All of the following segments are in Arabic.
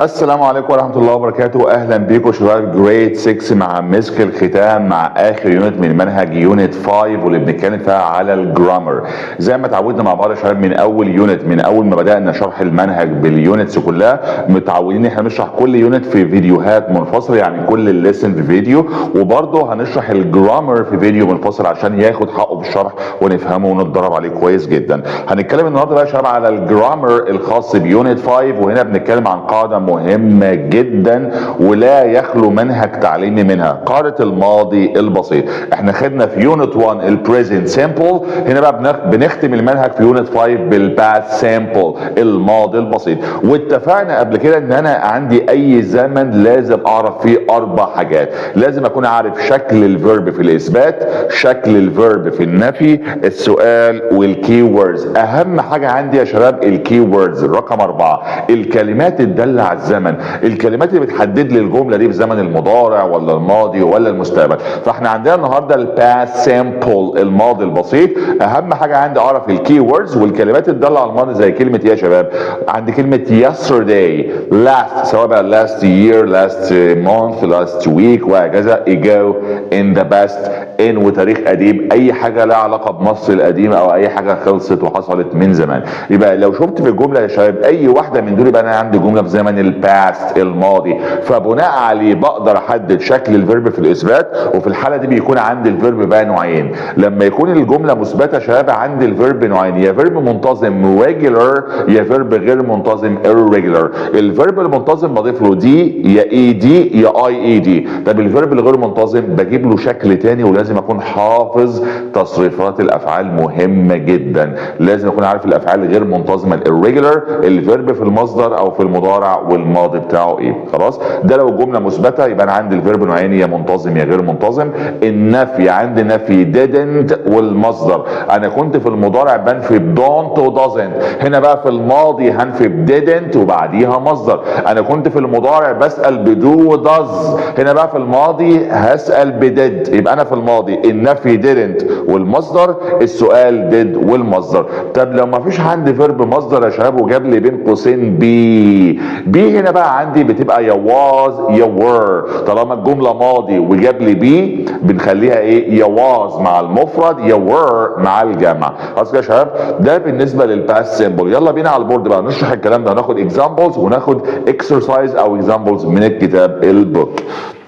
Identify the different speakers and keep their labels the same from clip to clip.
Speaker 1: السلام عليكم ورحمة الله وبركاته. أهلا بيكم شباب جريد 6 مع مسك الختام مع آخر يونت من منهج يونت 5 واللي بنتكلم فيها على الجرامر. زي ما اتعودنا مع بعض يا شباب من أول يونت، من أول ما بدأنا شرح المنهج باليونتس كلها، متعودين إن احنا نشرح كل يونت في فيديوهات منفصلة، يعني كل الليسن في فيديو، وبرضه هنشرح الجرامر في فيديو منفصل عشان ياخد حقه بالشرح ونفهمه ونتدرب عليه كويس جدا. هنتكلم النهارده بقى يا شباب على الجرامر الخاص بيونت 5، وهنا بنتكلم عن قاعدة مهمة جدا ولا يخلو منهج تعليمي منها، قاعدة الماضي البسيط. احنا خدنا في يونت 1 البريزنت سيمبل، هنا بقى بنختم المنهج في يونت 5 بالباست سيمبل الماضي البسيط. واتفقنا قبل كده ان انا عندي اي زمن لازم اعرف فيه 4 حاجات. لازم اكون عارف شكل الفيرب في الاثبات، شكل الفيرب في النفي، السؤال والكي ووردز. اهم حاجة عندي يا شباب الكي ووردز. رقم 4 الكلمات الدالة على الزمن، الكلمات اللي بتحدد لي الجمله دي في زمن المضارع ولا الماضي ولا المستقبل. فاحنا عندنا النهارده الباست سامبل الماضي البسيط. اهم حاجه عندي اعرف الكي ووردز والكلمات الداله على الماضي، زي كلمه ايه يا شباب؟ عندي كلمه yesterday، last، سواء بقى last year، last month، last week وهكذا، ago، in the past، in وتاريخ قديم، اي حاجه لها علاقه بمصر القديمه او اي حاجه خلصت وحصلت من زمان. يبقى لو شفت في الجمله يا شباب اي واحده من دول يبقى انا عندي جمله في زمن الباست الماضي، فبناء عليه بقدر احدد شكل الفيرب في الاثبات. وفي الحاله دي بيكون عندي الفيرب بقى نوعين. لما يكون الجمله مثبته شباب عندي الفيرب نوعين، يا فيرب منتظم regular يا فيرب غير منتظم irregular. الفيرب المنتظم بضيف له دي يا اي دي يا اي اي دي. طب الفيرب الغير منتظم بجيب له شكل تاني، ولازم اكون حافظ تصريفات الافعال، مهمه جدا. لازم اكون عارف الافعال الغير منتظمه الirregular، الفيرب في المصدر او في المضارع والماضي بتاعه ايه. خلاص، ده لو الجمله مثبته يبقى انا عندي الفيرب نوعين، يا منتظم يا غير منتظم. النفي عندي نفي didn't والمصدر. انا كنت في المضارع بنفي don't و doesn't، هنا بقى في الماضي هنفي didn't وبعديها مصدر. انا كنت في المضارع بسال بدو و does، هنا بقى في الماضي هسال بدid. يبقى انا في الماضي النفي didn't والمصدر، السؤال did والمصدر. طب لو ما فيش عندي فيرب مصدر يا شباب وجاب لي بين قوسين بي هنا بقى عندي بتبقى يا was يا were. طالما الجمله ماضي وجاب لي بي بنخليها ايه؟ يا was مع المفرد يا were مع الجمع. خلاص كده يا شباب، ده بالنسبه للباست سيمبل. يلا بينا على البورد بقى نشرح الكلام ده، هناخد اكزامبلز وناخد اكسرسايز او اكزامبلز من الكتاب البوك.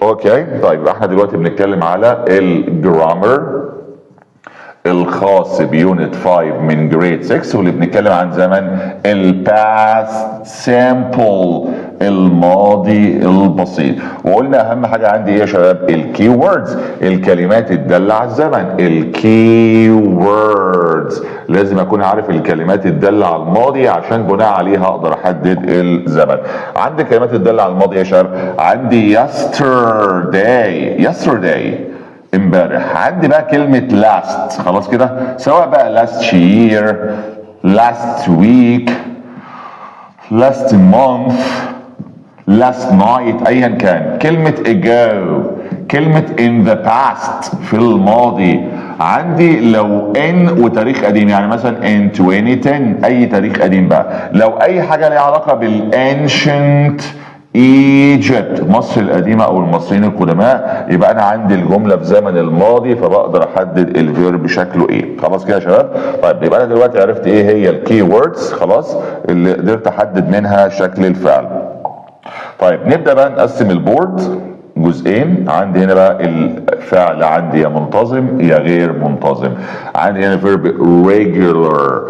Speaker 1: اوكي طيب احنا دلوقتي بنتكلم على الجرامر الخاص بيونت 5 من جريد 6، واللي بنتكلم عن زمن الباست سامبل الماضي البسيط. وقلنا اهم حاجه عندي ايه يا شباب؟ الكي ووردز، الكلمات الداله على الزمن. الكي ووردز لازم اكون عارف الكلمات الداله على الماضي عشان بناء عليها اقدر احدد الزمن. عندي الكلمات الداله على الماضي يا شباب، عندي yesterday امبارح. عندي بقى كلمة last، خلاص كده، سواء بقى last year، last week، last month، last night، ايا كان. كلمة ago، كلمة in the past في الماضي. عندي لو in وتاريخ قديم، يعني مثلا in 2010 اي تاريخ قديم بقى. لو اي حاجة ليها علاقة بالancient ايجيبت، مصر القديمه او المصريين القدماء، يبقى انا عندي الجمله في زمن الماضي فبقدر احدد الفيرب شكله ايه. خلاص كده يا شباب؟ طيب يبقى انا دلوقتي عرفت ايه هي الكي ووردز، خلاص، اللي قدرت احدد منها شكل الفعل. طيب نبدا بقى نقسم البورد جزئين. عندي هنا بقى الفعل عندي يا منتظم يا غير منتظم. عندي هنا فيرب regular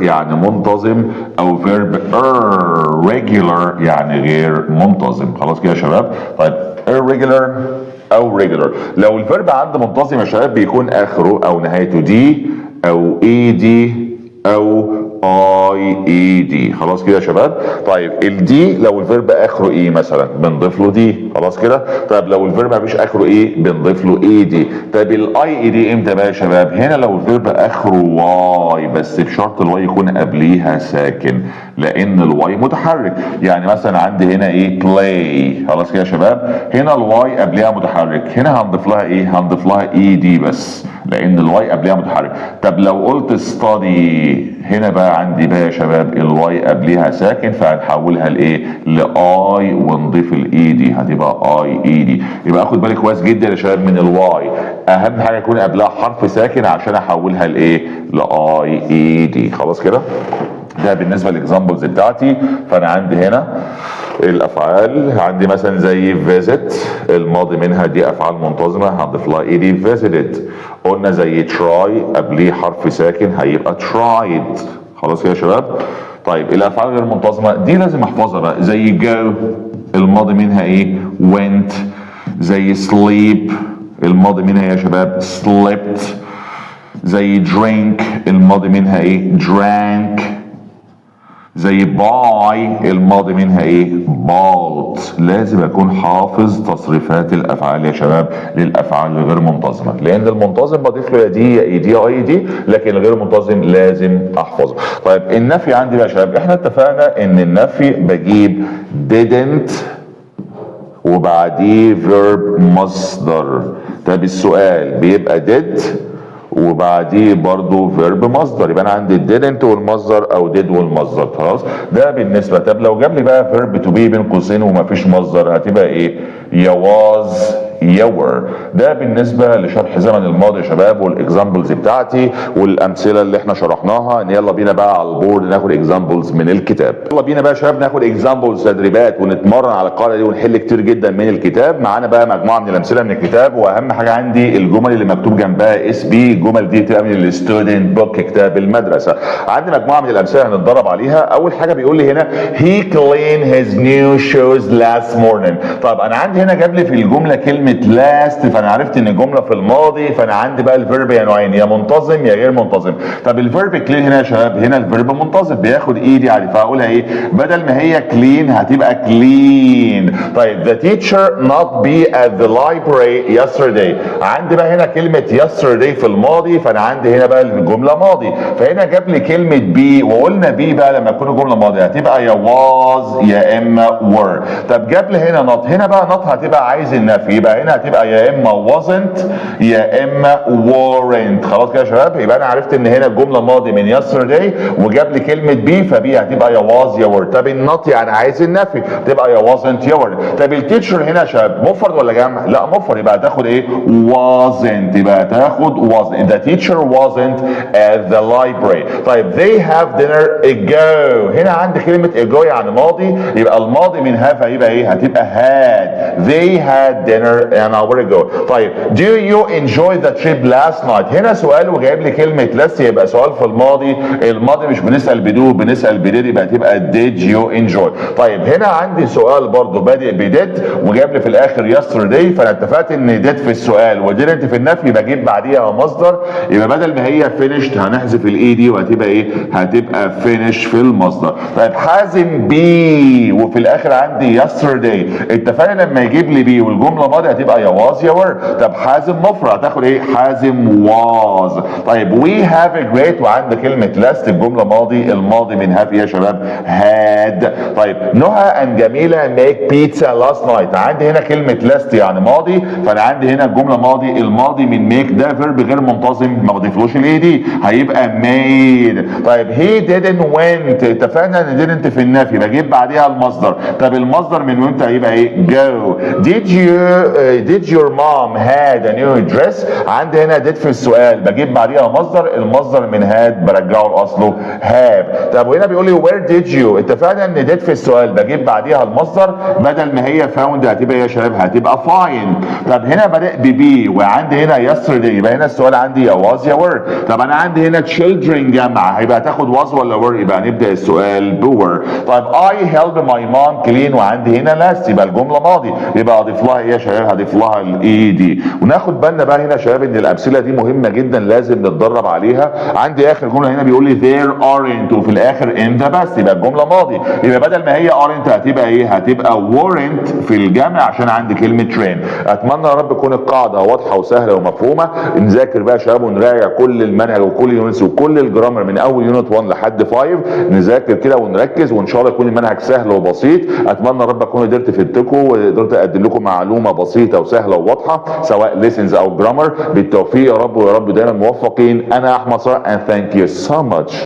Speaker 1: يعني منتظم، او فيرب irregular يعني غير منتظم. خلاص كده يا شباب؟ طيب irregular او regular. لو الفيرب عندي منتظم يا شباب بيكون اخره او نهايته دي او اي دي او اي اي دي. خلاص كده يا شباب؟ طيب الدي لو الفيرب اخره ايه مثلا بنضيف له دي. خلاص كده؟ طيب لو الفيرب مفيش اخره ايه بنضيف له اي دي. طيب الاي اي دي امتى بقى يا شباب؟ هنا لو الفيرب اخره واي، بس بشرط الواي يكون قبليها ساكن. لان الواي متحرك. يعني مثلا عندي هنا ايه play، خلاص كده يا شباب، هنا الواي قبلها متحرك، هنا هنضيف لها ايه؟ هنضيف لها اي دي بس لان الواي قبلها متحرك. طب لو قلت study، هنا بقى عندي بقى يا شباب الواي قبلها ساكن فهنحولها لايه؟ لاي ونضيف الاي دي، هتبقى اي اي دي. يبقى اخد بالي كويس جدا يا شباب من الواي، اهم حاجه يكون قبلها حرف ساكن عشان احولها لايه؟ لاي اي دي. خلاص كده، ده بالنسبه للاكزامبلز بتاعتي. فانا عندي هنا الافعال، عندي مثلا زي visit، الماضي منها دي افعال منتظمه هنضيف لها اي دي visited. قلنا زي try قبليه حرف ساكن هيبقى tried. خلاص كده يا شباب. طيب الافعال غير منتظمه دي لازم احفظها بقى، زي go الماضي منها ايه؟ went. زي sleep الماضي منها يا شباب slept. زي drink الماضي منها ايه؟ drank. زي buy الماضي منها ايه؟ bought. لازم اكون حافظ تصريفات الافعال يا شباب للافعال الغير منتظمه، لان المنتظم بضيف له يا دي يا اي دي يا اي دي، لكن الغير منتظم لازم احفظه. طيب النفي عندي بقى يا شباب، احنا اتفقنا ان النفي بجيب didn't وبعديه verb مصدر. طب السؤال بيبقى did وبعديه برضو فيرب مصدر، يبقى انا عندي didn't والمصدر او did والمصدر. خلاص ده بالنسبه. طب لو جاب لي بقى فيرب تو بي بين قوسين ومفيش مصدر هتبقى ايه؟ يا was يا were. ده بالنسبه لشرح زمن الماضي يا شباب والاكزامبلز بتاعتي والامثله اللي احنا شرحناها. يلا بينا بقى على البورد ناخد اكزامبلز من الكتاب. يلا بينا بقى يا شباب ناخد اكزامبلز تدريبات ونتمرن على القاعده دي ونحل كتير جدا من الكتاب. معانا بقى مجموعه من الامثله من الكتاب، واهم حاجه عندي الجمل اللي مكتوب جنبها اس بي. الجمل دي بتبقى من الستودنت بوك، كتاب المدرسه. عندي مجموعه من الامثله هنتدرب عليها. اول حاجه بيقول لي هنا he cleaned his new shoes last morning. طب انا عندي هنا جاب لي في الجمله كلمه last، فانا عرفت ان الجمله في الماضي، فانا عندي بقى الفيرب يا نوعين، يا منتظم يا غير منتظم. طب الفيرب كلين هنا يا شباب، هنا الفيرب منتظم بياخد ايدي عادي، فهقولها ايه؟ بدل ما هي كلين هتبقى كلين. طيب the teacher not be at the library yesterday. عندي بقى هنا كلمه yesterday في الماضي، فانا عندي هنا بقى الجمله ماضي، فهنا جاب لي كلمه بي، وقلنا بي بقى لما تكون الجمله ماضيه هتبقى يا was يا اما were. طب جاب لي هنا not، هنا بقى not هتبقى عايز النفي، يبقى هنا هتبقى يا اما wasn't يا اما weren't. خلاص كده يا شباب، يبقى انا عرفت ان هنا الجمله ماضي من yesterday وجاب لي كلمه بي، فبي هتبقى يا was يا were. طب النوت يعني عايز النفي تبقى يا wasn't يا were. طب التيتشر هنا يا شباب مفرد ولا جمع؟ لا مفرد، يبقى هتاخد ايه؟ wasn't، يبقى هتاخد wasn't. the teacher wasn't at the library. طيب they have dinner ago، هنا عندي كلمه ago يعني ماضي، يبقى الماضي من have هيبقى ايه؟ هتبقى had. they had dinner an hour ago. طيب do you enjoy the trip last night؟ هنا سؤال وجايب لي كلمه last، يبقى سؤال في الماضي، الماضي مش بنسال بدو بنسال بديد، يبقى هتبقى did you enjoy. طيب هنا عندي سؤال برضو بادئ بديد وجايب لي في الاخر yesterday، فانا اتفقت ان did في السؤال ودidn't في النفي بجيب بعديها مصدر، يبقى بدل ما هي finished هنحذف الاي دي وهتبقى ايه؟ هتبقى finish في المصدر. طيب حازم بي وفي الاخر عندي yesterday، اتفقنا لما يجيب لي بي والجمله ماضي هتبقى يا was يا were. طب حازم مفرد هتاخد ايه؟ حازم was. طيب we have a great وعند كلمه last الجمله ماضي، الماضي من have يا شباب had. طيب نهى ان جميله make pizza last night، عندي هنا كلمه last يعني ماضي، فانا عندي هنا الجمله ماضي، الماضي من make ده فيرب غير منتظم ما بضيفلوش الاي دي هيبقى made. طيب he didn't went، اتفقنا ان didn't في النفي بجيب بعديها المصدر. طب المصدر من وانت هيبقى ايه؟ go. did your mom had a new dress، عندي هنا did في السؤال بجيب بعديها مصدر، المصدر من had برجعه لاصله have. طب وهنا بيقول لي where did you، اتفقنا ان did في السؤال بجيب بعديها المصدر، بدل ما هي found هتبقى يا شباب هتبقى find. طب هنا بدأ ببي وعندي هنا yesterday، يبقى هنا السؤال عندي يا was يا were. طب انا عندي هنا children جمع، هيبقى هتاخد was ولا were؟ يبقى هنبدأ السؤال bwere. طيب I help my mom clean وعندي هنا last، يبقى الجملة ماضي، يبقى اضيف لها ايه يا شباب؟ اضيف لها الاي دي. وناخد بالنا بقى هنا يا شباب ان الامثله دي مهمه جدا لازم نتدرب عليها. عندي اخر جمله هنا بيقول لي there aren't وفي الاخر in the past، يبقى الجمله ماضي، يبقى بدل ما هي aren't هتبقى ايه؟ هتبقى weren't في الجمع عشان عندي كلمه train. اتمنى يا رب تكون القاعده واضحه وسهله ومفهومه. نذاكر بقى يا شباب ونراجع كل المنهج وكل يونتس وكل الجرامر من اول يونت 1 لحد 5، نذاكر كده ونركز وان شاء الله يكون المنهج سهل وبسيط. اتمنى يا رب اكون قدرت افدتكم وقدرت اقدم لكم معلومه بسيطه وسهله وواضحه سواء ليسنز او جرامر. بالتوفيق يا رب، ويا رب دايما موفقين. انا احمد صلاح and thank you so much.